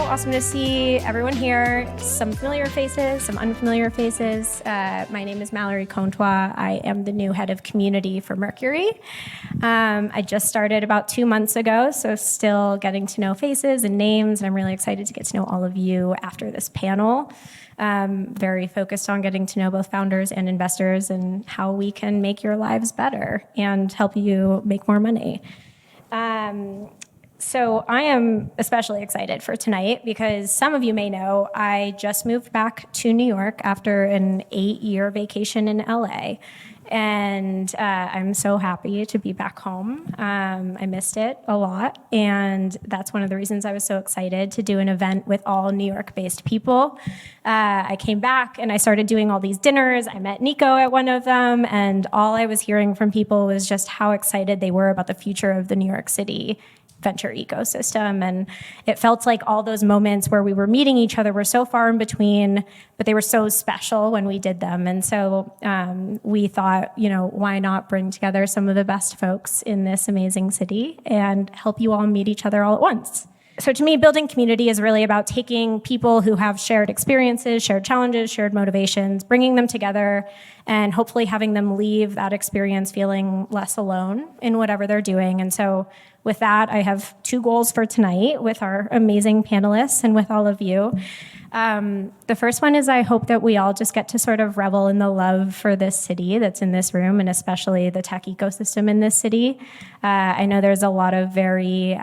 awesome to see everyone here. Some familiar faces, some unfamiliar faces. My name is Mallory Contois. I am the new head of community for Mercury. I just started about 2 months ago, so still getting to know faces and names, and I'm really excited to get to know all of you after this panel. Very focused on getting to know both founders and investors and how we can make your lives better and help you make more money. So I am especially excited for tonight because some of you may know I just moved back to New York after an 8-year vacation in LA. And I'm so happy to be back home. I missed it a lot. And that's one of the reasons I was so excited to do an event with all New York-based people. I came back and I started doing all these dinners. I met Nico at one of them. And all I was hearing from people was just how excited they were about the future of the New York City venture ecosystem. And it felt like all those moments where we were meeting each other were so far in between, but they were so special when we did them. And so we thought, why not bring together some of the best folks in this amazing city and help you all meet each other all at once. So to me, building community is really about taking people who have shared experiences, shared challenges, shared motivations, bringing them together, and hopefully having them leave that experience feeling less alone in whatever they're doing. And so with that, I have 2 goals for tonight with our amazing panelists and with all of you. The first one is I hope that we all just get to sort of revel in the love for this city that's in this room, and especially the tech ecosystem in this city. I know there's a lot of very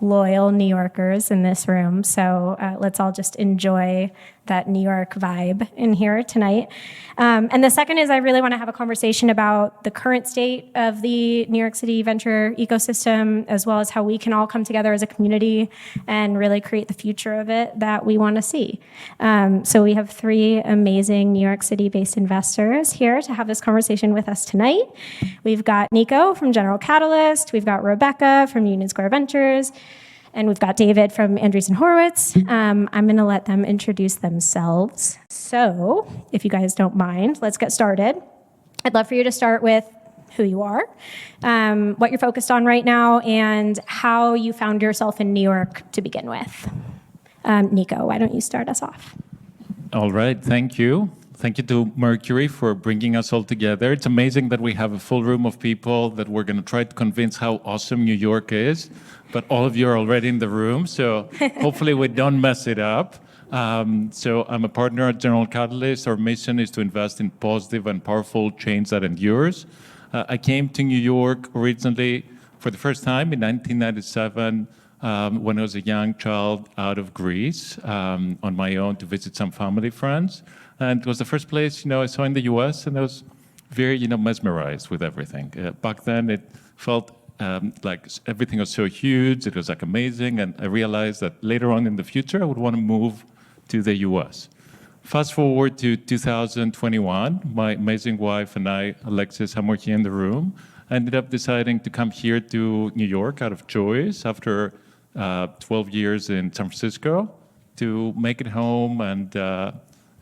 loyal New Yorkers in this room, so let's all just enjoy that New York vibe in here tonight. And the second is I really want to have a conversation about the current state of the New York City venture ecosystem, as well as how we can all come together as a community and really create the future of it that we want to see. So we have 3 amazing New York City-based investors here to have this conversation with us tonight. We've got Nico from General Catalyst, we've got Rebecca from Union Square Ventures, and we've got David from Andreessen Horowitz. I'm going to let them introduce themselves. So if you guys don't mind, let's get started. I'd love for you to start with who you are, what you're focused on right now, and how you found yourself in New York to begin with. Nico, why don't you start us off? All right, thank you. Thank you to Mercury for bringing us all together. It's amazing that we have a full room of people that we're going to try to convince how awesome New York is, but all of you are already in the room, so hopefully we don't mess it up. So I'm a partner at General Catalyst. Our mission is to invest in positive and powerful change that endures. I came to New York originally for the first time in 1997 when I was a young child out of Greece on my own to visit some family friends. And it was the first place, I saw in the US, and I was very, mesmerized with everything. Back then, it felt like everything was so huge, it was like amazing, and I realized that later on in the future, I would want to move to the US. Fast forward to 2021, my amazing wife and I, Alexis, and we're here in the room, ended up deciding to come here to New York out of choice after 12 years in San Francisco to make it home and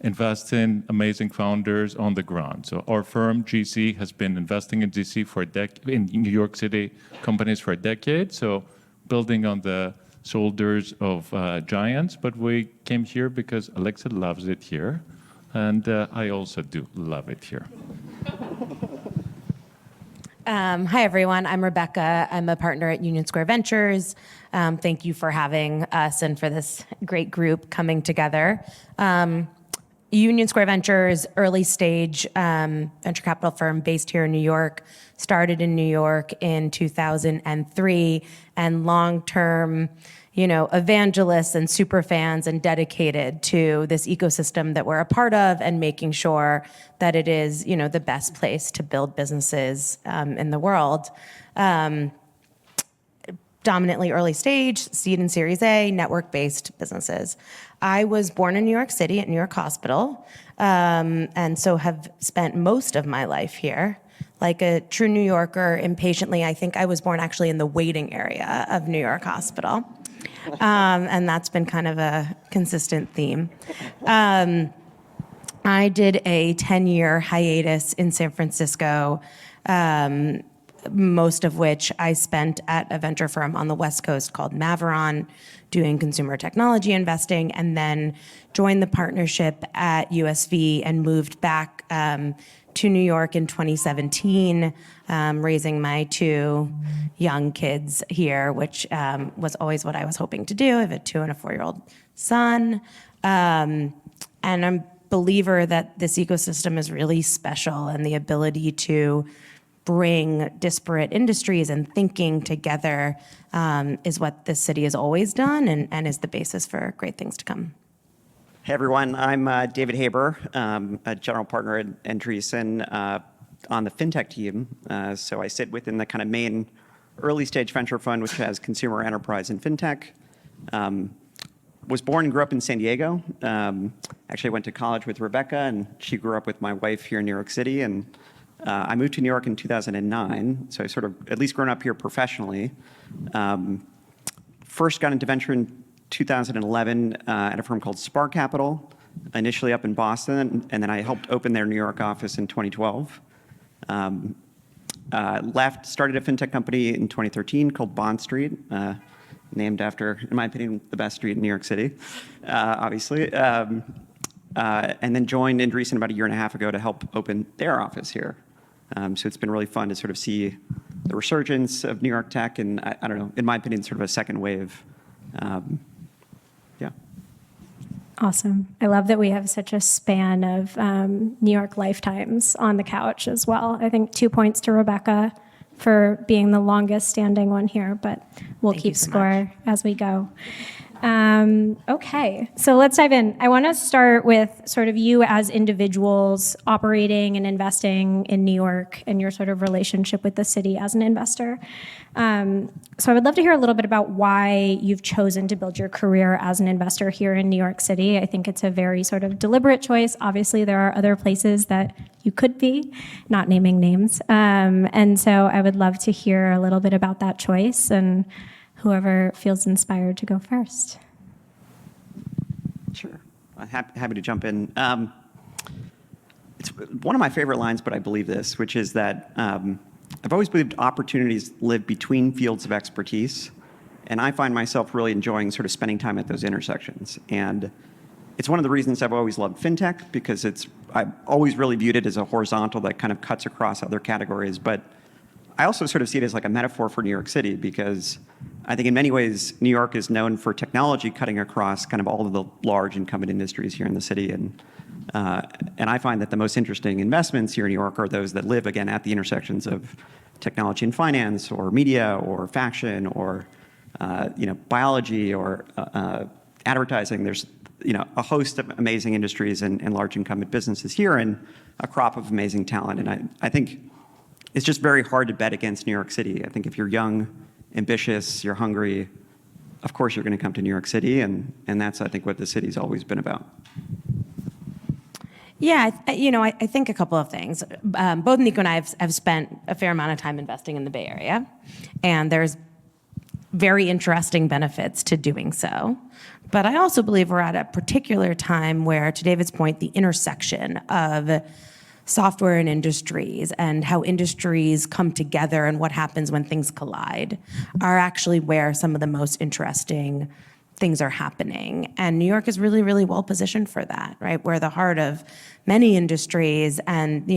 invest in amazing founders on the ground. So our firm, GC, has been investing in GC for in New York City companies for a decade, so building on the shoulders of giants. But we came here because Alexa loves it here, and I also do love it here. Hi, everyone. I'm Rebecca. I'm a partner at Union Square Ventures. Thank you for having us and for this great group coming together. Union Square Ventures, early stage venture capital firm based here in New York, started in New York in 2003, and long-term, evangelists and super fans and dedicated to this ecosystem that we're a part of and making sure that it is, the best place to build businesses in the world. Dominantly early stage, seed and Series A, network-based businesses. I was born in New York City at New York Hospital, and so have spent most of my life here. Like a true New Yorker, impatiently, I think I was born actually in the waiting area of New York Hospital. And that's been kind of a consistent theme. I did a 10-year hiatus in San Francisco, most of which I spent at a venture firm on the West Coast called Maveron, doing consumer technology investing, and then joined the partnership at USV and moved back to New York in 2017, raising my 2 young kids here, which was always what I was hoping to do. I have a 2 and a 4-year-old son. And I'm a believer that this ecosystem is really special, and the ability to bring disparate industries and thinking together is what this city has always done and is the basis for great things to come. Hey everyone, I'm David Haber, a general partner at Andreessen on the fintech team. So I sit within the kind of main early stage venture fund, which has consumer enterprise and fintech. Was born and grew up in San Diego. Actually went to college with Rebecca, and she grew up with my wife here in New York City. And I moved to New York in 2009, so I sort of at least grown up here professionally. First got into venture in 2011 at a firm called Spark Capital, initially up in Boston, and then I helped open their New York office in 2012. Left, started a fintech company in 2013 called Bond Street, named after, in my opinion, the best street in New York City, obviously. And then joined Andreessen about a year and a half ago to help open their office here. So it's been really fun to sort of see the resurgence of New York tech, and I don't know, in my opinion, sort of a second wave. Yeah. Awesome. I love that we have such a span of New York lifetimes on the couch as well. I think 2 points to Rebecca for being the longest standing one here, but we'll Thank you keep so score as we go. Okay, so let's dive in. I want to start with sort of you as individuals operating and investing in New York and your sort of relationship with the city as an investor. So I would love to hear a little bit about why you've chosen to build your career as an investor here in New York City. I think it's a very sort of deliberate choice. Obviously, there are other places that you could be, not naming names. And so I would love to hear a little bit about that choice, and whoever feels inspired to go first. Sure. I'm happy to jump in. It's one of my favorite lines, but I believe this, which is that I've always believed opportunities live between fields of expertise, and I find myself really enjoying sort of spending time at those intersections. And it's one of the reasons I've always loved fintech, because I've always really viewed it as a horizontal that kind of cuts across other categories. But I also sort of see it as like a metaphor for New York City, because I think in many ways, New York is known for technology cutting across kind of all of the large incumbent industries here in the city. And I find that the most interesting investments here in New York are those that live, again, at the intersections of technology and finance, or media, or fashion, or biology, or advertising. There's a host of amazing industries and large incumbent businesses here, and a crop of amazing talent. And I think it's just very hard to bet against New York City. I think if you're young, ambitious, you're hungry, of course you're going to come to New York City, and that's, I think, what the city's always been about. Yeah, I think a couple of things. Both Nico and I have spent a fair amount of time investing in the Bay Area, and there's very interesting benefits to doing so. But I also believe we're at a particular time where, to David's point, the intersection of software and industries and how industries come together and what happens when things collide are actually where some of the most interesting things are happening. And New York is really, really well positioned for that, right? We're the heart of many industries, and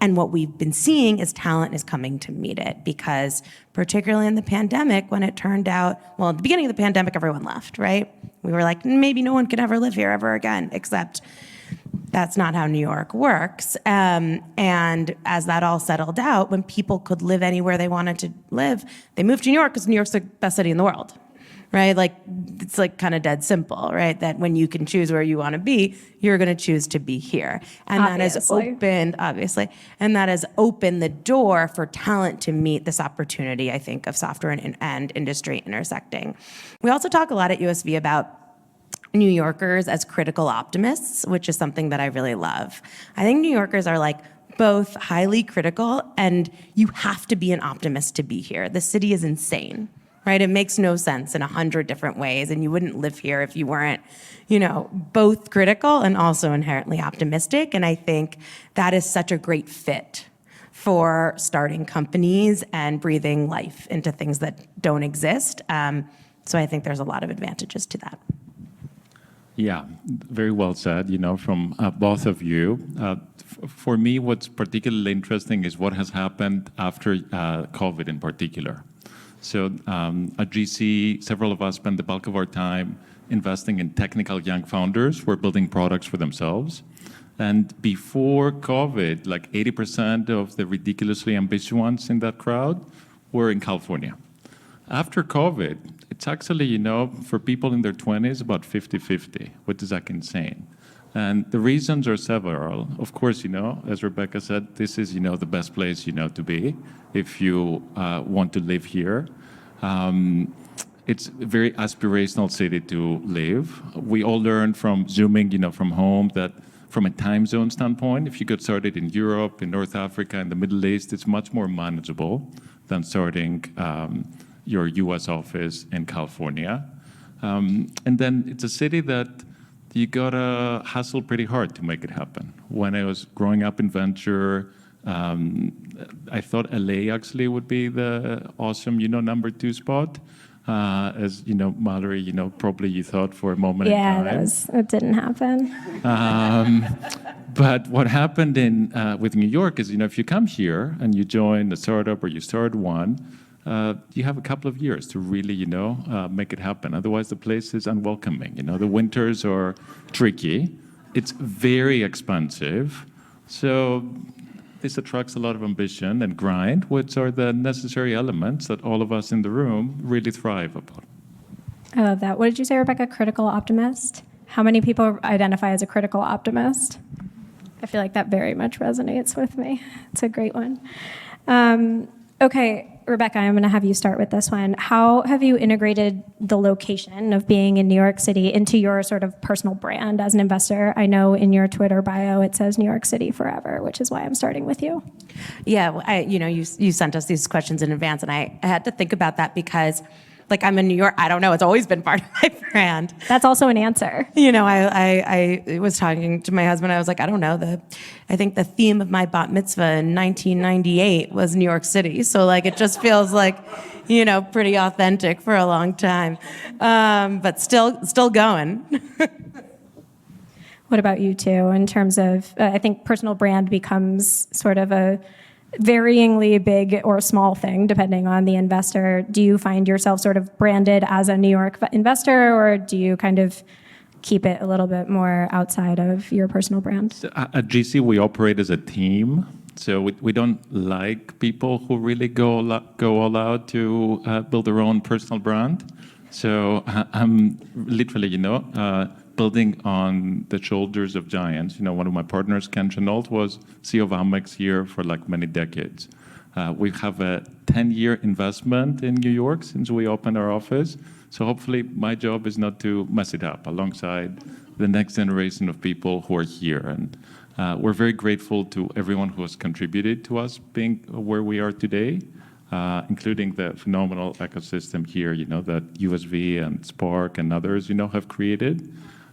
and what we've been seeing is talent is coming to meet it, because particularly in the pandemic, when it turned out, well, at the beginning of the pandemic, everyone left, right? We were like, maybe no one can ever live here ever again, except that's not how New York works. And as that all settled out, when people could live anywhere they wanted to live, they moved to New York because New York's the best city in the world, right? Like, it's like kind of dead simple, right? That when you can choose where you want to be, you're going to choose to be here. And that has opened, obviously, and that has opened the door for talent to meet this opportunity, I think, of software and industry intersecting. We also talk a lot at USV about New Yorkers as critical optimists, which is something that I really love. I think New Yorkers are like both highly critical, and you have to be an optimist to be here. The city is insane, right? It makes no sense in 100 different ways, and you wouldn't live here if you weren't, both critical and also inherently optimistic. And I think that is such a great fit for starting companies and breathing life into things that don't exist. So I think there's a lot of advantages to that. Yeah, very well said, from both of you. For me, what's particularly interesting is what has happened after COVID in particular. So at GC, several of us spend the bulk of our time investing in technical young founders who are building products for themselves. And before COVID, like 80% of the ridiculously ambitious ones in that crowd were in California. After COVID, it's actually, for people in their 20s, about 50-50, which is like insane. And the reasons are several. Of course, as Rebecca said, this is, the best place, to be if you want to live here. It's a very aspirational city to live. We all learned from Zooming, from home that from a time zone standpoint, if you get started in Europe, in North Africa, in the Middle East, it's much more manageable than starting your US office in California. And then it's a city that you gotta hustle pretty hard to make it happen. When I was growing up in venture, I thought LA actually would be the awesome, number 2 spot. As Mallory, probably you thought for a moment in time. Yeah, it didn't happen. But what happened with New York is, if you come here and you join a startup or you start one, you have a couple of years to really, make it happen. Otherwise, the place is unwelcoming. The winters are tricky. It's very expensive. So this attracts a lot of ambition and grind, which are the necessary elements that all of us in the room really thrive upon. I love that. What did you say, Rebecca? Critical optimist? How many people identify as a critical optimist? I feel like that very much resonates with me. It's a great one. Okay, Rebecca, I'm going to have you start with this one. How have you integrated the location of being in New York City into your sort of personal brand as an investor? I know in your Twitter bio it says New York City forever, which is why I'm starting with you. Yeah, you sent us these questions in advance, and I had to think about that because, I'm in New York. I don't know. It's always been part of my brand. That's also an answer. I was talking to my husband. I was like, I don't know. I think the theme of my bat mitzvah in 1998 was New York City. So it just feels pretty authentic for a long time, but still going. What about you two in terms of, I think personal brand becomes sort of a varyingly big or small thing depending on the investor. Do you find yourself sort of branded as a New York investor, or do you kind of keep it a little bit more outside of your personal brand? So at GC, we operate as a team. So we don't like people who really go all out to build their own personal brand. So I'm literally, building on the shoulders of giants. One of my partners, Ken Chenault, was CEO of Amex here for many decades. We have a 10-year investment in New York since we opened our office. So hopefully my job is not to mess it up alongside the next generation of people who are here. And we're very grateful to everyone who has contributed to us being where we are today, including the phenomenal ecosystem here, that USV and Spark and others, have created.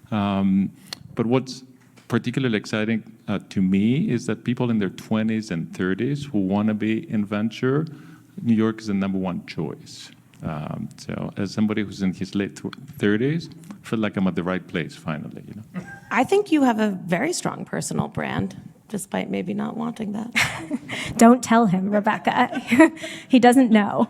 But what's particularly exciting to me is that people in their 20s and 30s who want to be in venture, New York is the number 1 choice. So as somebody who's in his late 30s, I feel like I'm at the right place finally. I think you have a very strong personal brand, despite maybe not wanting that. Don't tell him, Rebecca. He doesn't know.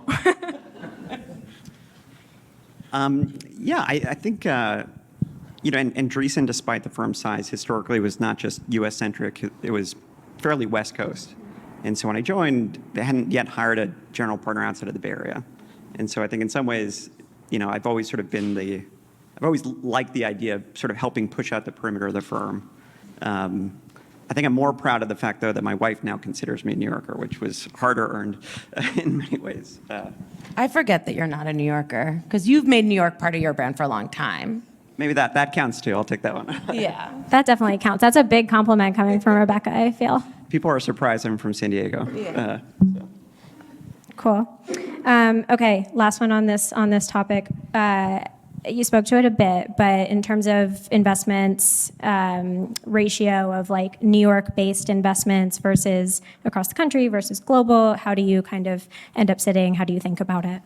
I think, and Dreesen, despite the firm size, historically was not just US-centric, it was fairly West Coast. And so when I joined, they hadn't yet hired a general partner outside of the Bay Area. And so I think in some ways, I've always sort of I've always liked the idea of sort of helping push out the perimeter of the firm. I think I'm more proud of the fact, though, that my wife now considers me a New Yorker, which was harder earned in many ways. I forget that you're not a New Yorker, because you've made New York part of your brand for a long time. Maybe that counts, too. I'll take that one. Yeah. That definitely counts. That's a big compliment coming from Rebecca, I feel. People are surprised I'm from San Diego. Yeah. Cool. Okay, last one on this topic. you spoke to it a bit, but in terms of investments, ratio of like New York-based investments versus across the country versus global, how do you kind of end up sitting? How do you think about it?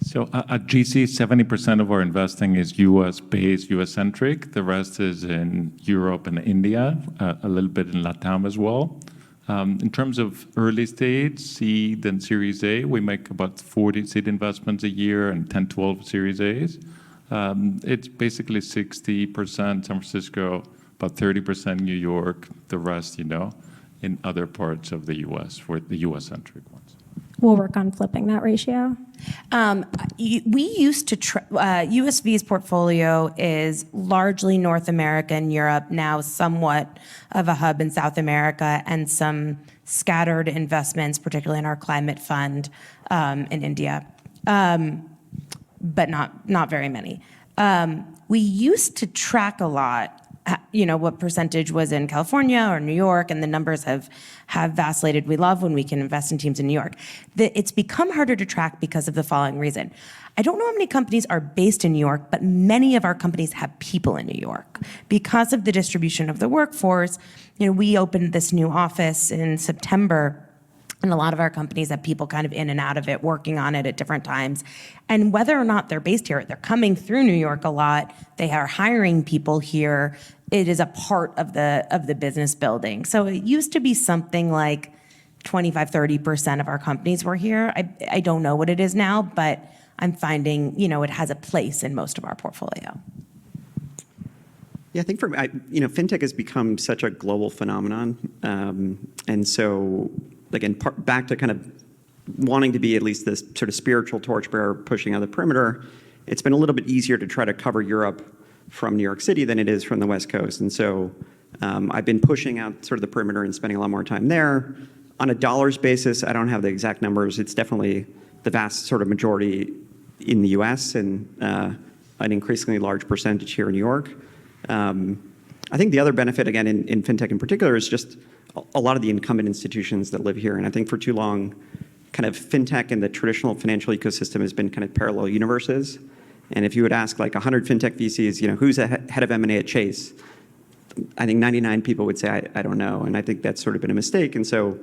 So at GC, 70% of our investing is US-based, US-centric. The rest is in Europe and India, a little bit in LATAM as well. In terms of early stage, seed and Series A, we make about 40 seed investments a year and 10, 12 Series A's. It's basically 60% San Francisco, about 30% New York, the rest, in other parts of the US for the US-centric ones. We'll work on flipping that ratio. We used to, USV's portfolio is largely North America and Europe, now somewhat of a hub in South America, and some scattered investments, particularly in our climate fund in India, but not very many. We used to track a lot, what percentage was in California or New York, and the numbers have vacillated. We love when we can invest in teams in New York. It's become harder to track because of the following reason. I don't know how many companies are based in New York, but many of our companies have people in New York. Because of the distribution of the workforce, we opened this new office in September, and a lot of our companies have people kind of in and out of it, working on it at different times. And whether or not they're based here, they're coming through New York a lot. They are hiring people here. It is a part of the business building. So it used to be something like 25, 30% of our companies were here. I don't know what it is now, but I'm finding, it has a place in most of our portfolio. Yeah, I think fintech has become such a global phenomenon. And so, again, back to kind of wanting to be at least this sort of spiritual torchbearer pushing on the perimeter, it's been a little bit easier to try to cover Europe from New York City than it is from the West Coast. And so I've been pushing out sort of the perimeter and spending a lot more time there. On a dollars basis, I don't have the exact numbers. It's definitely the vast sort of majority in the US and an increasingly large percentage here in New York. I think the other benefit, again, in fintech in particular, is just a lot of the incumbent institutions that live here. And I think for too long, kind of fintech and the traditional financial ecosystem has been kind of parallel universes. And if you would ask like 100 fintech VCs, who's the head of M&A at Chase? I think 99 people would say, I don't know. And I think that's sort of been a mistake. And so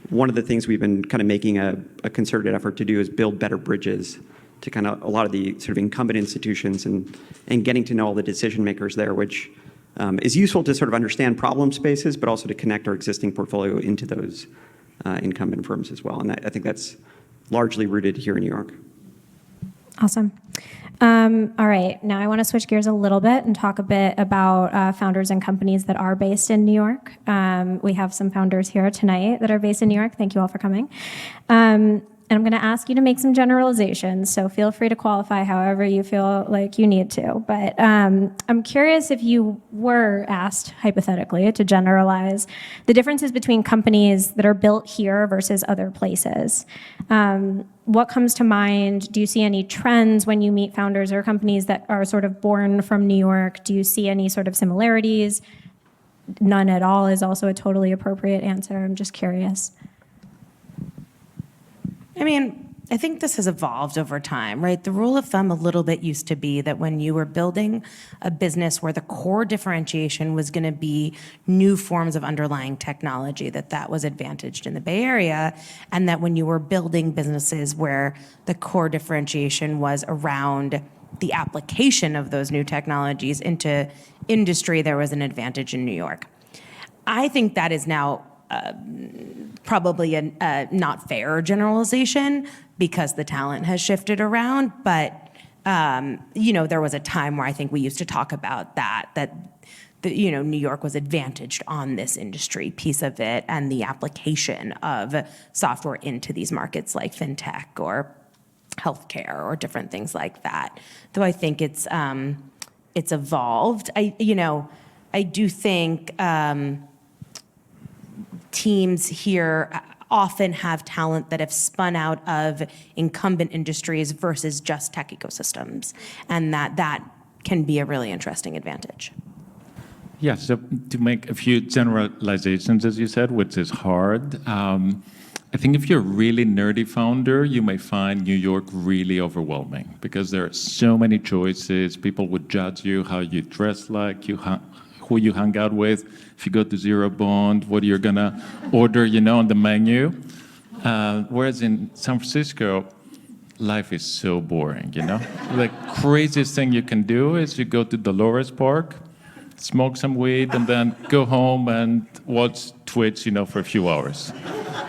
one of the things we've been kind of making a concerted effort to do is build better bridges to kind of a lot of the sort of incumbent institutions and getting to know all the decision makers there, which is useful to sort of understand problem spaces, but also to connect our existing portfolio into those incumbent firms as well. And I think that's largely rooted here in New York. Awesome. All right, now I want to switch gears a little bit and talk a bit about founders and companies that are based in New York. We have some founders here tonight that are based in New York. Thank you all for coming. And I'm going to ask you to make some generalizations, so feel free to qualify however you feel like you need to. But I'm curious if you were asked, hypothetically, to generalize the differences between companies that are built here versus other places. What comes to mind? Do you see any trends when you meet founders or companies that are sort of born from New York? Do you see any sort of similarities? None at all is also a totally appropriate answer. I'm just curious. I mean, I think this has evolved over time, right? The rule of thumb a little bit used to be that when you were building a business where the core differentiation was going to be new forms of underlying technology, that was advantaged in the Bay Area, and that when you were building businesses where the core differentiation was around the application of those new technologies into industry, there was an advantage in New York. I think that is now probably a not fair generalization because the talent has shifted around. But, there was a time where I think we used to talk about that New York was advantaged on this industry piece of it and the application of software into these markets like fintech or healthcare or different things like that. Though I think it's evolved. I do think teams here often have talent that have spun out of incumbent industries versus just tech ecosystems, and that can be a really interesting advantage. Yeah, so to make a few generalizations, as you said, which is hard, I think if you're a really nerdy founder, you may find New York really overwhelming because there are so many choices. People would judge you, how you dress like, who you hang out with. If you go to Zero Bond, what you're gonna order, on the menu. Whereas in San Francisco, life is so boring, The craziest thing you can do is you go to Dolores Park, smoke some weed, and then go home and watch Twitch, for a few hours.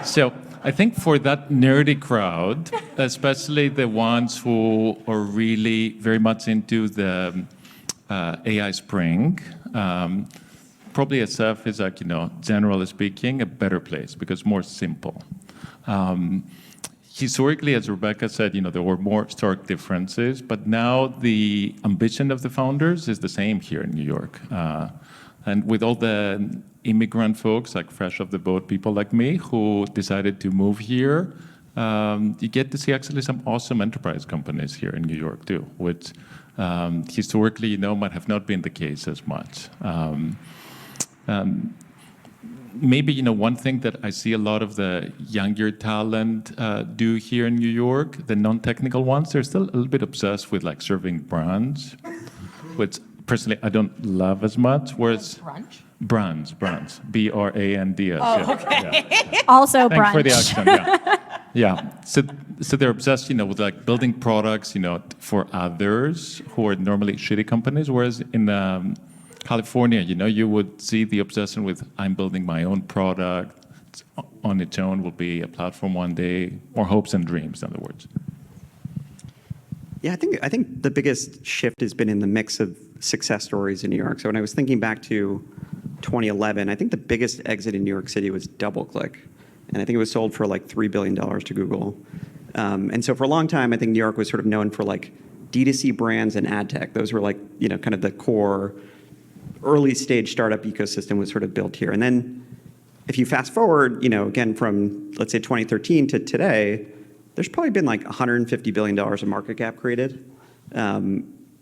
So I think for that nerdy crowd, especially the ones who are really very much into the AI Spring, probably SF is like, generally speaking, a better place because more simple. Historically, as Rebecca said, there were more stark differences, but now the ambition of the founders is the same here in New York. And with all the immigrant folks, like fresh off the boat people like me, who decided to move here, you get to see actually some awesome enterprise companies here in New York too, which historically, might have not been the case as much. Maybe, one thing that I see a lot of the younger talent do here in New York, the non-technical ones, they're still a little bit obsessed with like serving brands, which personally I don't love as much. Whereas brands, B-R-A-N-D-S. Oh, okay. Yeah. Also Thanks brunch. for the accent, yeah. Yeah, so they're obsessed, with like building products, for others who are normally shitty companies, whereas in California, you would see the obsession with I'm building my own product. It's on its own will be a platform one day, more hopes and dreams, in other words. Yeah, I think the biggest shift has been in the mix of success stories in New York. So when I was thinking back to 2011, I think the biggest exit in New York City was DoubleClick. And I think it was sold for like $3 billion to Google. And so for a long time, I think New York was sort of known for like D2C brands and ad tech. Those were like, kind of the core early stage startup ecosystem was sort of built here. And then if you fast forward, again, from let's say 2013 to today, there's probably been like $150 billion of market cap created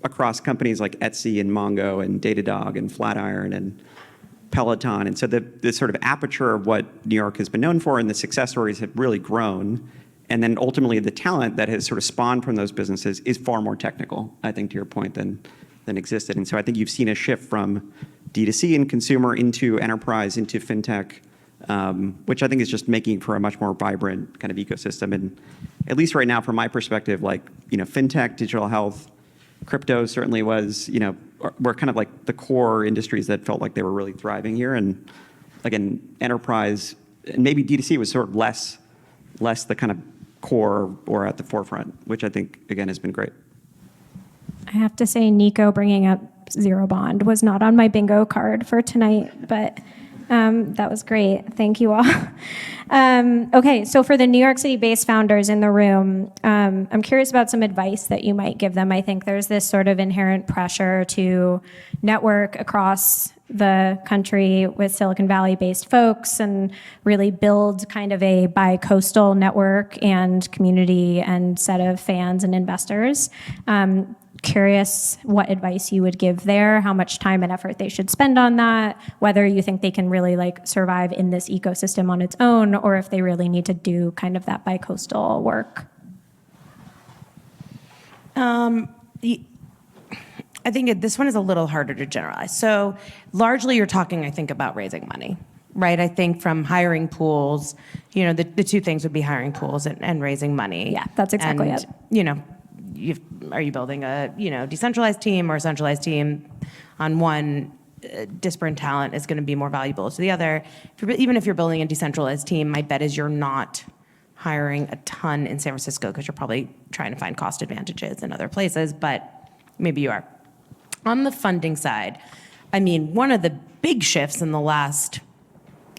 across companies like Etsy and Mongo and Datadog and Flatiron and Peloton. And so the sort of aperture of what New York has been known for and the success stories have really grown. And then ultimately the talent that has sort of spawned from those businesses is far more technical, I think, to your point, than existed. And so I think you've seen a shift from D2C and consumer into enterprise, into fintech, which I think is just making for a much more vibrant kind of ecosystem. And at least right now, from my perspective, like, fintech, digital health, crypto certainly was, were kind of like the core industries that felt like they were really thriving here. And again, enterprise, and maybe D2C was sort of less the kind of core or at the forefront, which I think, again, has been great. I have to say, Nico bringing up Zero Bond was not on my bingo card for tonight, but that was great. Thank you all. Okay, so for the New York City-based founders in the room, I'm curious about some advice that you might give them. I think there's this sort of inherent pressure to network across the country with Silicon Valley-based folks and really build kind of a bi-coastal network and community and set of fans and investors. Curious what advice you would give there, how much time and effort they should spend on that, whether you think they can really like survive in this ecosystem on its own, or if they really need to do kind of that bi-coastal work. I think this one is a little harder to generalize. So largely you're talking, I think, about raising money, right? I think from hiring pools, the two things would be hiring pools and raising money. Yeah, that's exactly it. Are you building a decentralized team or a centralized team? On one, disparate talent is going to be more valuable to the other. Even if you're building a decentralized team, my bet is you're not hiring a ton in San Francisco because you're probably trying to find cost advantages in other places, but maybe you are. On the funding side, one of the big shifts in the last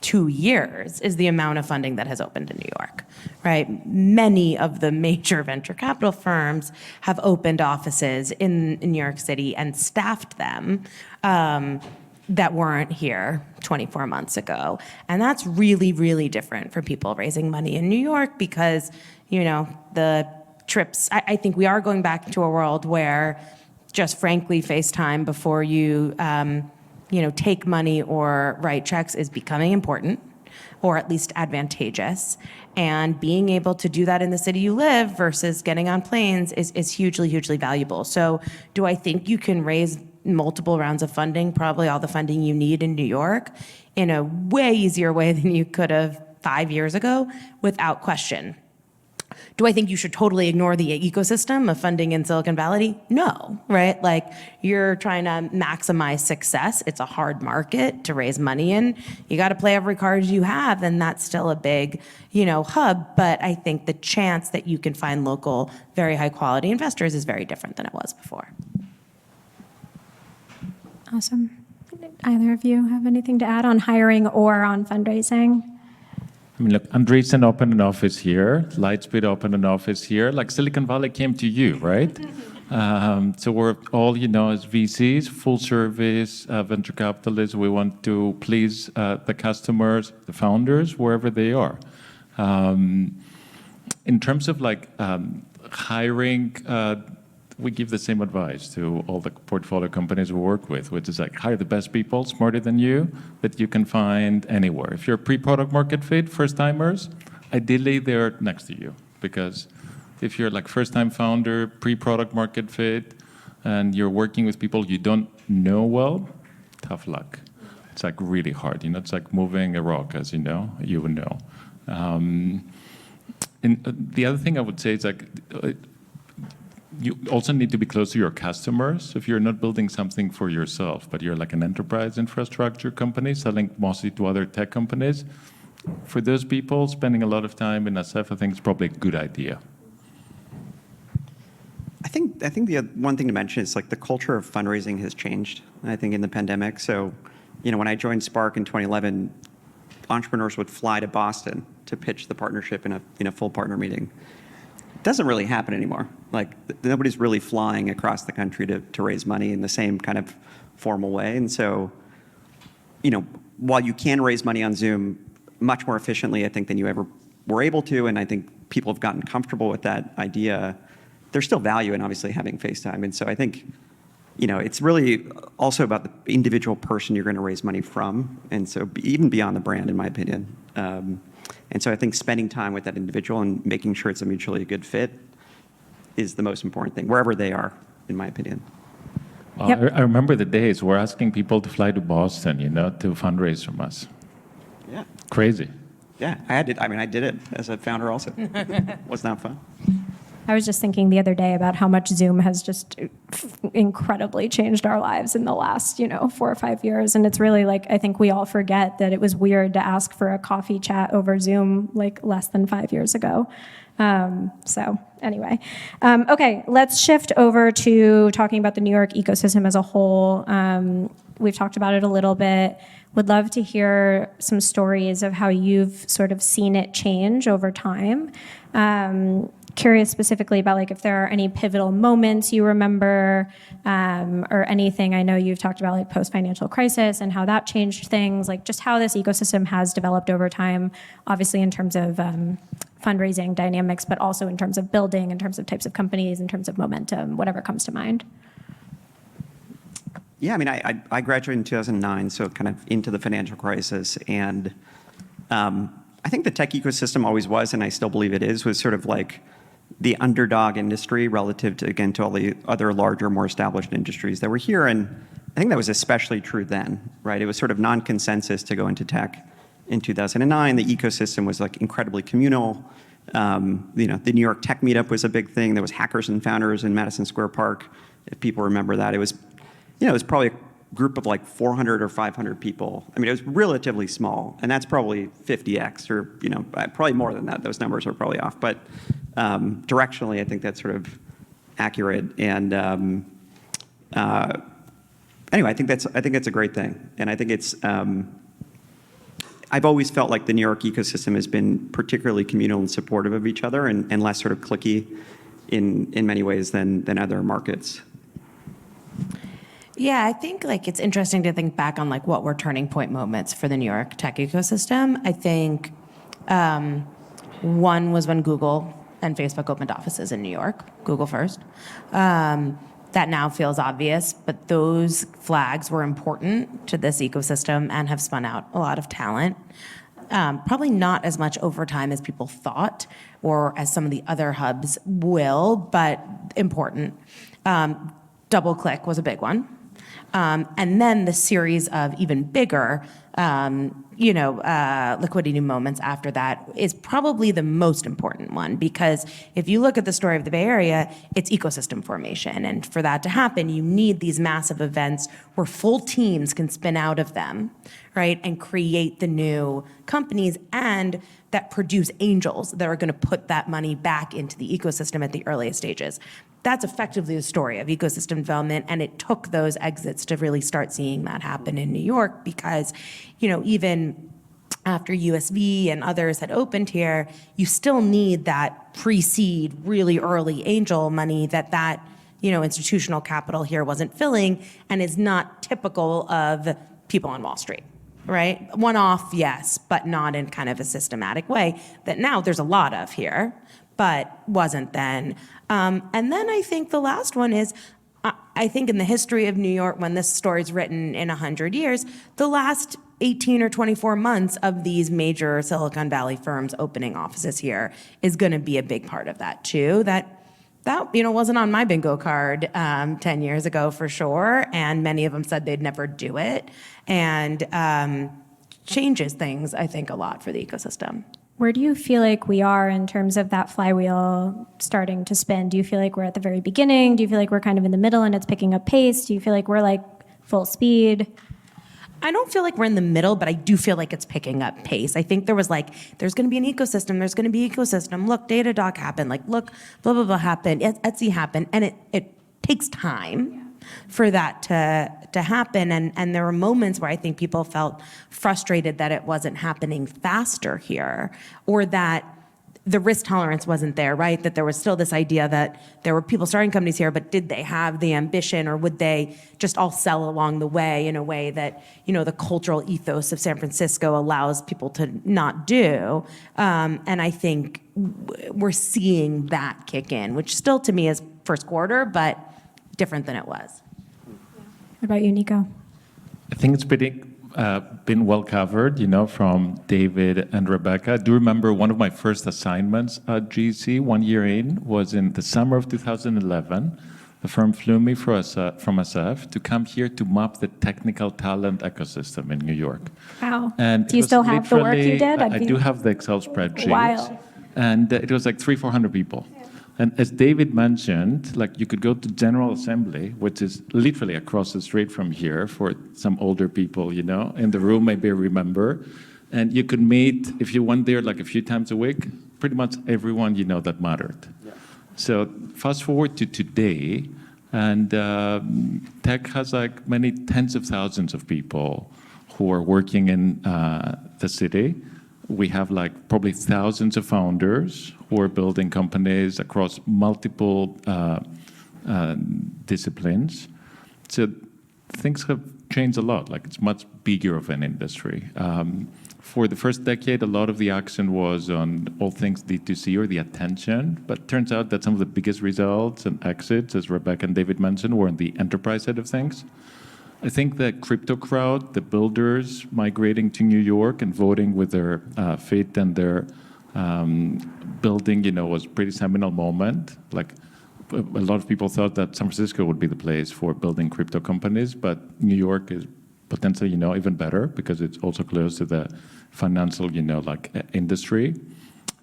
2 years is the amount of funding that has opened in New York, right? Many of the major venture capital firms have opened offices in New York City and staffed them that weren't here 24 months ago. And that's really, really different for people raising money in New York because, the trips, I think we are going back to a world where just frankly FaceTime before you take money or write checks is becoming important. or at least advantageous. And being able to do that in the city you live versus getting on planes is hugely, hugely valuable. So do I think you can raise multiple rounds of funding, probably all the funding you need in New York, in a way easier way than you could have 5 years ago? Without question. Do I think you should totally ignore the ecosystem of funding in Silicon Valley? No, right? Like, you're trying to maximize success. It's a hard market to raise money in. You got to play every card you have, and that's still a big, hub. But I think the chance that you can find local, very high quality investors is very different than it was before. Awesome. Either of you have anything to add on hiring or on fundraising? I mean, look, Andreessen opened an office here. Lightspeed opened an office here. Like, Silicon Valley came to you, right? So we're all, as VCs, full service, venture capitalists. We want to please the customers, the founders, wherever they are. In terms of hiring, we give the same advice to all the portfolio companies we work with, which is hire the best people, smarter than you, that you can find anywhere. If you're pre-product market fit, first-timers, ideally they're next to you. Because if you're first-time founder, pre-product market fit, and you're working with people you don't know well, tough luck. It's really hard. It's like moving a rock, as you would know. And the other thing I would say is you also need to be close to your customers. If you're not building something for yourself, but you're an enterprise infrastructure company selling mostly to other tech companies, for those people, spending a lot of time in SF, I think is probably a good idea. I think the one thing to mention is the culture of fundraising has changed, I think, in the pandemic. So, when I joined Spark in 2011, entrepreneurs would fly to Boston to pitch the partnership in a full partner meeting. It doesn't really happen anymore. Nobody's really flying across the country to raise money in the same kind of formal way. And so, while you can raise money on Zoom much more efficiently, I think, than you ever were able to, and I think people have gotten comfortable with that idea, there's still value in obviously having FaceTime. And so I think, it's really also about the individual person you're going to raise money from. And so even beyond the brand, in my opinion. And so I think spending time with that individual and making sure it's a mutually good fit is the most important thing, wherever they are, in my opinion. Well, Yep. I remember the days we're asking people to fly to Boston, to fundraise from us. Yeah. Crazy. Yeah, I did it as a founder also. Was not fun. I was just thinking the other day about how much Zoom has just incredibly changed our lives in the last, 4 or 5 years. And it's really I think we all forget that it was weird to ask for a coffee chat over Zoom less than 5 years ago. So anyway, okay, let's shift over to talking about the New York ecosystem as a whole. We've talked about it a little bit. Would love to hear some stories of how you've sort of seen it change over time. Curious specifically about if there are any pivotal moments you remember, or anything. I know you've talked about post-financial crisis and how that changed things, just how this ecosystem has developed over time, obviously in terms of fundraising dynamics, but also in terms of building, in terms of types of companies, in terms of momentum, whatever comes to mind. Yeah, I graduated in 2009, so kind of into the financial crisis. And I think the tech ecosystem always was, and I still believe it is, was sort of the underdog industry relative to, again, to all the other larger, more established industries that were here. And I think that was especially true then, right? It was sort of non-consensus to go into tech in 2009. The ecosystem was incredibly communal. The New York Tech Meetup was a big thing. There was Hackers and Founders in Madison Square Park, if people remember that. It was probably a group of 400 or 500 people. It was relatively small, and that's probably 50x, or probably more than that. Those numbers are probably off, but directionally, I think that's sort of accurate. And anyway, I think that's a great thing, and I think it's. I've always felt like the New York ecosystem has been particularly communal and supportive of each other, and less sort of cliquey in many ways than other markets. Yeah, I think it's interesting to think back on what were turning point moments for the New York tech ecosystem. I think one was when Google and Facebook opened offices in New York, Google first. That now feels obvious, but those flags were important to this ecosystem and have spun out a lot of talent. probably not as much over time as people thought or as some of the other hubs will, but important. DoubleClick was a big one. And then the series of even bigger, liquidity moments after that is probably the most important one, because if you look at the story of the Bay Area, it's ecosystem formation. And for that to happen, you need these massive events where full teams can spin out of them, right, and create the new companies and that produce angels that are going to put that money back into the ecosystem at the earliest stages. That's effectively the story of ecosystem development, and it took those exits to really start seeing that happen in New York because, even after USV and others had opened here, you still need that pre-seed, really early angel money that institutional capital here wasn't filling and is not typical of people on Wall Street. Right? One-off, yes, but not in kind of a systematic way that now there's a lot of here, but wasn't then. And then I think the last one is, I think in the history of New York, when this story's written in 100 years, the last 18 or 24 months of these major Silicon Valley firms opening offices here is going to be a big part of that too. That wasn't on my bingo card 10 years ago for sure, and many of them said they'd never do it, and changes things, I think, a lot for the ecosystem. Where do you feel like we are in terms of that flywheel starting to spin? Do you feel like we're at the very beginning? Do you feel like we're kind of in the middle and it's picking up pace? Do you feel like we're like full speed? I don't feel like we're in the middle, but I do feel like it's picking up pace. I think there was there's going to be an ecosystem. There's going to be ecosystem. Look, Datadog happened. Look, blah, blah, blah happened. Etsy happened. And it takes time for that to happen. And there were moments where I think people felt frustrated that it wasn't happening faster here, or that the risk tolerance wasn't there, right? That there was still this idea that there were people starting companies here, but did they have the ambition, or would they just all sell along the way in a way that, the cultural ethos of San Francisco allows people to not do? And I think we're seeing that kick in, which still to me is first quarter, but different than it was. What about you, Nico? I think it's been well covered, from David and Rebecca. I do remember one of my first assignments at GC 1 year in was in the summer of 2011. The firm flew me from SF to come here to map the technical talent ecosystem in New York. Wow. And do you still have the work you did? I do have the Excel spreadsheet. Wild. And it was 300-400 people. And as David mentioned, you could go to General Assembly, which is literally across the street from here for some older people, in the room, maybe remember. And you could meet, if you went there a few times a week, pretty much everyone that mattered. Yeah. So fast forward to today, and tech has many tens of thousands of people who are working in the city. We have probably thousands of founders who are building companies across multiple disciplines. So things have changed a lot. It's much bigger of an industry. For the first decade, a lot of the action was on all things D2C or the attention, but it turns out that some of the biggest results and exits, as Rebecca and David mentioned, were on the enterprise side of things. I think the crypto crowd, the builders migrating to New York and voting with their feet and their building, was a pretty seminal moment. A lot of people thought that San Francisco would be the place for building crypto companies, but New York is potentially, even better because it's also close to the financial, industry.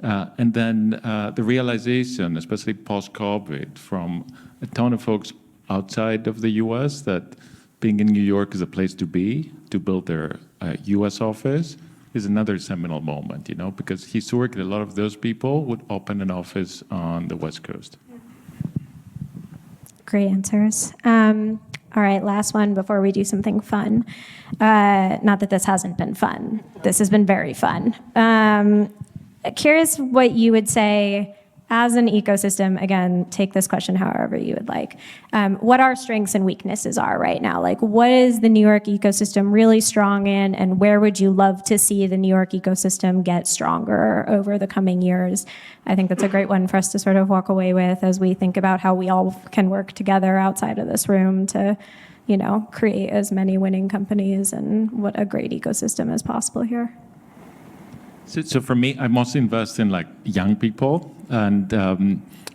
And then the realization, especially post-COVID, from a ton of folks outside of the U.S. that being in New York is a place to be, to build their U.S. office, is another seminal moment, because historically a lot of those people would open an office on the West Coast. Great answers. All right, last one before we do something fun. Not that this hasn't been fun. This has been very fun. Curious what you would say as an ecosystem, again, take this question however you would like, what our strengths and weaknesses are right now. What is the New York ecosystem really strong in, and where would you love to see the New York ecosystem get stronger over the coming years? I think that's a great one for us to sort of walk away with as we think about how we all can work together outside of this room to, create as many winning companies and what a great ecosystem is possible here. So for me, I mostly invest in like young people, and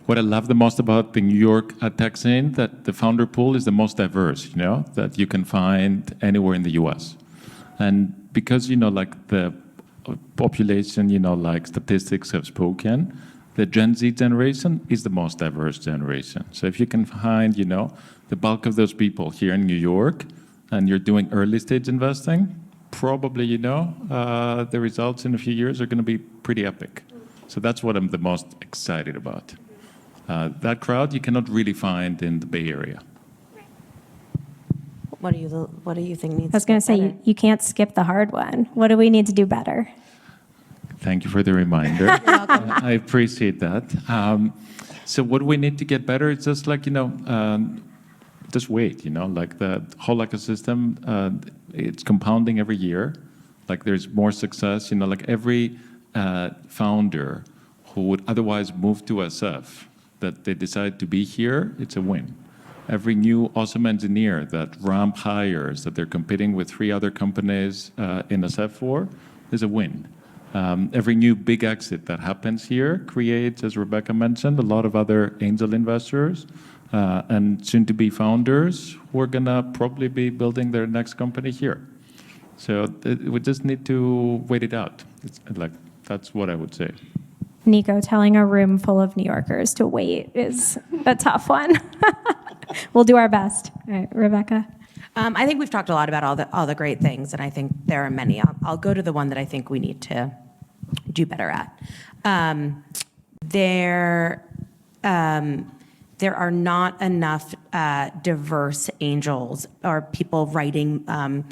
what I love the most about the New York tech scene, that the founder pool is the most diverse, that you can find anywhere in the U.S. And because like the population, like statistics have spoken, the Gen Z generation is the most diverse generation. So if you can find, the bulk of those people here in New York, and you're doing early stage investing, probably, the results in a few years are going to be pretty epic. So that's what I'm the most excited about. That crowd you cannot really find in the Bay Area. What do you think needs? I was going to say, you can't skip the hard one. What do we need to do better? Thank you for the reminder. I appreciate that. So what we need to get better is just like, just wait, like the whole ecosystem, it's compounding every year. Like there's more success, like every founder who would otherwise move to SF, that they decide to be here, it's a win. Every new awesome engineer that Ramp hires, that they're competing with 3 other companies in SF for, is a win. Every new big exit that happens here creates, as Rebecca mentioned, a lot of other angel investors and soon-to-be founders who are going to probably be building their next company here. So we just need to wait it out. It's like, that's what I would say. Nico, telling a room full of New Yorkers to wait is a tough one. We'll do our best. All right, Rebecca. I think we've talked a lot about all the great things, and I think there are many. I'll go to the one that I think we need to do better at. There are not enough diverse angels or people writing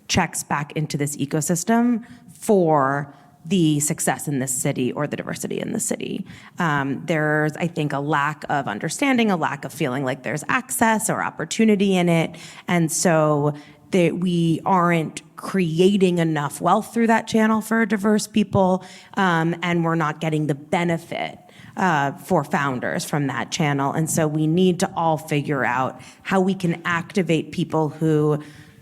checks back into this ecosystem for the success in this city or the diversity in the city. There's, I think, a lack of understanding, a lack of feeling like there's access or opportunity in it. And so that we aren't creating enough wealth through that channel for diverse people, and we're not getting the benefit for founders from that channel. And so we need to all figure out how we can activate people who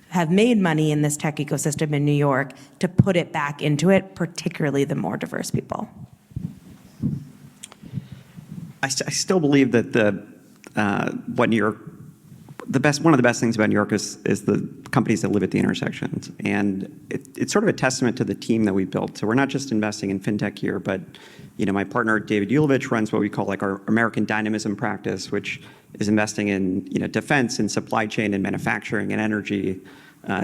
have made money in this tech ecosystem in New York to put it back into it, particularly the more diverse people. I still believe that what New York, one of the best things about New York is the companies that live at the intersections, and it's sort of a testament to the team that we built. So we're not just investing in fintech here, but my partner David Yulovich runs what we call like our American dynamism practice, which is investing in defense and supply chain and manufacturing and energy.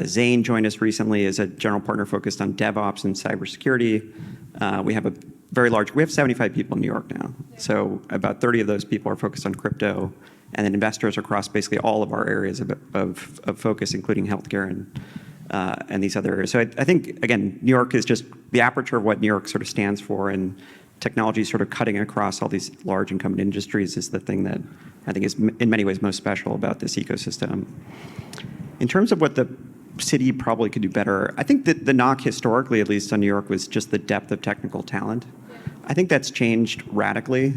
Zane joined us recently as a general partner focused on DevOps and cybersecurity. We have 75 people in New York now. So about 30 of those people are focused on crypto, and then investors across basically all of our areas of focus, including healthcare and these other areas. So I think, again, New York is just the aperture of what New York sort of stands for, and technology sort of cutting across all these large incumbent industries is the thing that I think is in many ways most special about this ecosystem. In terms of what the city probably could do better, I think that the knock historically, at least on New York, was just the depth of technical talent. I think that's changed radically.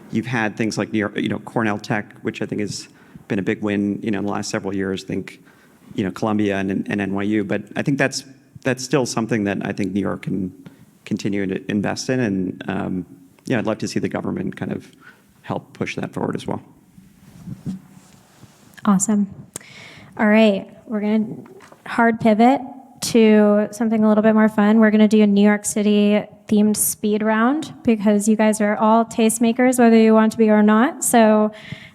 You've had things like New York, Cornell Tech, which I think has been a big win, in the last several years. Think, Columbia and NYU. But I think that's still something that I think New York can continue to invest in. And I'd love to see the government kind of help push that forward as well. Awesome. All right, we're going to hard pivot to something a little bit more fun. We're going to do a New York City themed speed round because you guys are all tastemakers, whether you want to be or not. So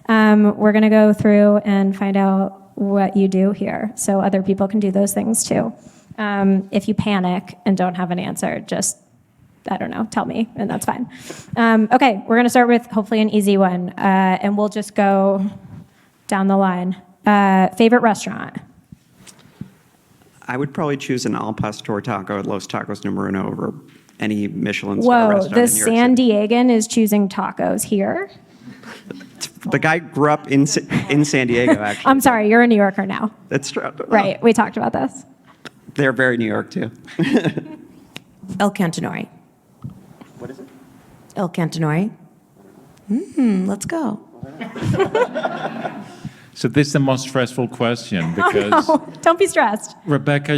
we're going to go through and find out what you do here so other people can do those things too. If you panic and don't have an answer, just, I don't know, tell me, and that's fine. Okay, we're going to start with hopefully an easy one, and we'll just go down the line. Favorite restaurant? I would probably choose an al pastor taco at Los Tacos Número Uno over any Michelin star Whoa, restaurant the in New York San City. Diegan is choosing tacos here? The guy grew up in San Diego, actually. I'm sorry, you're a New Yorker now. That's true. Right, we talked about this. They're very New York, too. El Cantinori. What is it? El Cantinori. Let's go. So this is the most stressful question because Oh, no, don't be stressed. Rebecca,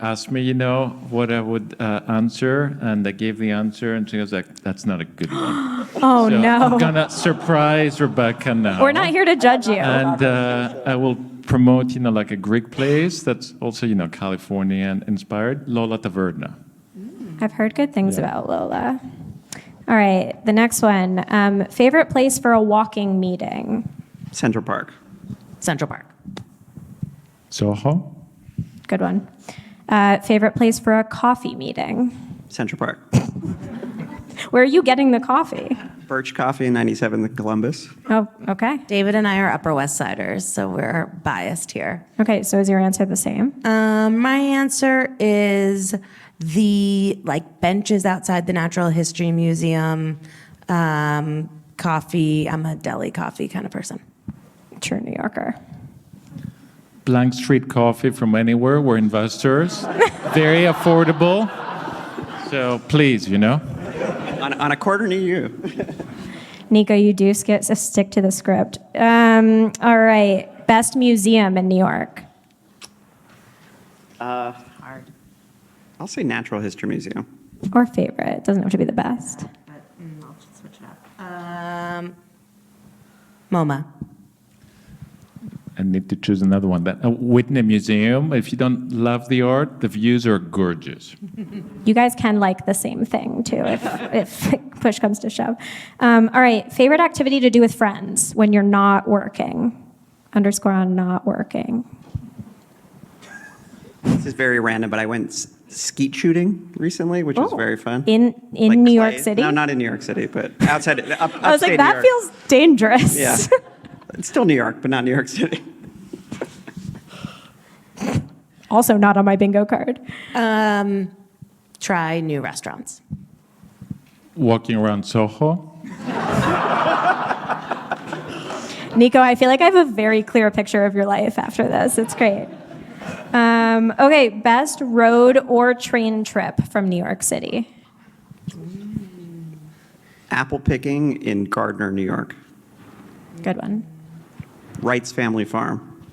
asked me, what I would answer, and I gave the answer, and she was like, "That's not a good one." Oh, So no. I'm gonna surprise Rebecca now. We're not here to judge you. And I will promote, like a Greek place that's also, Californian inspired, Lola Taverna. I've heard good things about Lola. All right, the next one. Favorite place for a walking meeting? Central Park. Central Park. Soho? Good one. Favorite place for a coffee meeting? Central Park. Where are you getting the coffee? Birch Coffee, 97 in Columbus. Oh, okay. David and I are Upper West Siders, so we're biased here. Okay, so is your answer the same? My answer is the benches outside the Natural History Museum, coffee. I'm a deli coffee kind of person. True New Yorker. Blank Street Coffee from anywhere. We're investors. Very affordable. So please, On a quarter near you. Nico, you do stick to the script. All right, best museum in New York? Hard. I'll say Natural History Museum. Or favorite? Doesn't have to be the best. But I'll just switch it up. MoMA. I need to choose another one. Whitney Museum. If you don't love the art, the views are gorgeous. You guys can like the same thing too, if push comes to shove. All right, favorite activity to do with friends when you're not working? Underscore on not working. This is very random, but I went skeet shooting recently, which was very fun. In Like New York clay. City? No, not in New York City, but outside. I was like, that feels dangerous. Yeah. It's still New York, but not New York City. Also not on my bingo card. Try new restaurants. Walking around Soho. Nico, I feel like I have a very clear picture of your life after this. It's great. Okay, best road or train trip from New York City? Apple picking in Gardner, New York. Good one. Wright's Family Farm.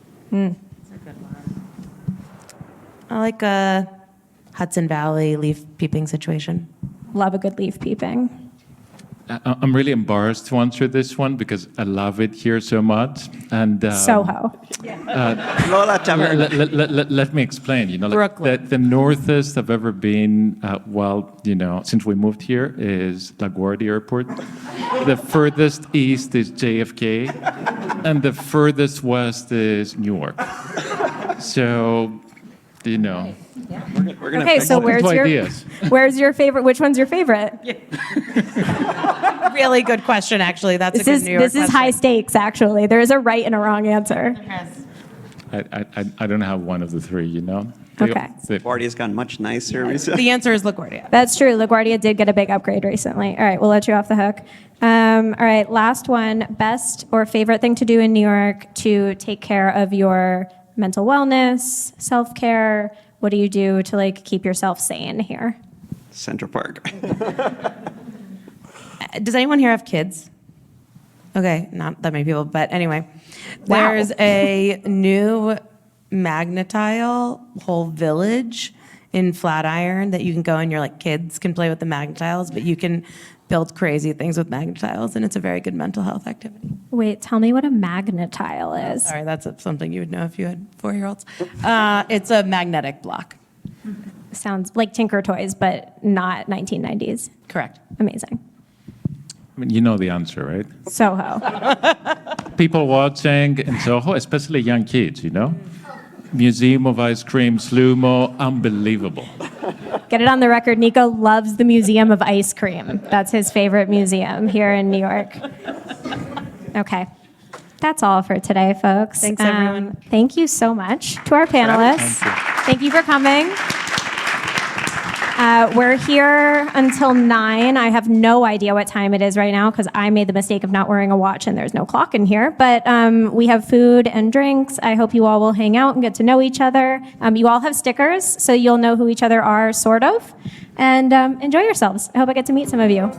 I like a Hudson Valley leaf peeping situation. Love a good leaf peeping. I'm really embarrassed to answer this one because I love it here so much. And Soho. Lola Taverna. Let me explain. Brooklyn. The northest I've ever been, since we moved here, is LaGuardia Airport. The furthest east is JFK, and the furthest west is Newark. So, We're gonna Okay, fix so it. where's your favorite? Which one's your favorite? Really good question, actually. That's a good New York This is high stakes, actually. There is a right and a wrong answer. I don't have one of the three, Okay. LaGuardia's gotten much nicer recently. The answer is LaGuardia. That's true. LaGuardia did get a big upgrade recently. All right, we'll let you off the hook. All right, last one. Best or favorite thing to do in New York to take care of your mental wellness, self-care? What do you do to keep yourself sane here? Central Park. Does anyone here have kids? Okay, not that many people, but anyway. Wow. There's a new magnetile whole village in Flatiron that you can go and your kids can play with the magnetiles, but you can build crazy things with magnetiles, and it's a very good mental health activity. Wait, tell me what a magnetile is. Sorry, that's something you would know if you had 4-year-olds. It's a magnetic block. Sounds like Tinker Toys, but not 1990s. Correct. Amazing. I mean, you know the answer, right? Soho. People watching in Soho, especially young kids, Museum of Ice Cream, Slumo, unbelievable. Get it on the record. Nico loves the Museum of Ice Cream. That's his favorite museum here in New York. Okay. That's all for today, folks. Thanks, everyone. Thank you so much to our panelists. Thank you for coming. We're here until 9. I have no idea what time it is right now because I made the mistake of not wearing a watch and there's no clock in here. But we have food and drinks. I hope you all will hang out and get to know each other. You all have stickers, so you'll know who each other are, sort of. And enjoy yourselves. I hope I get to meet some of you.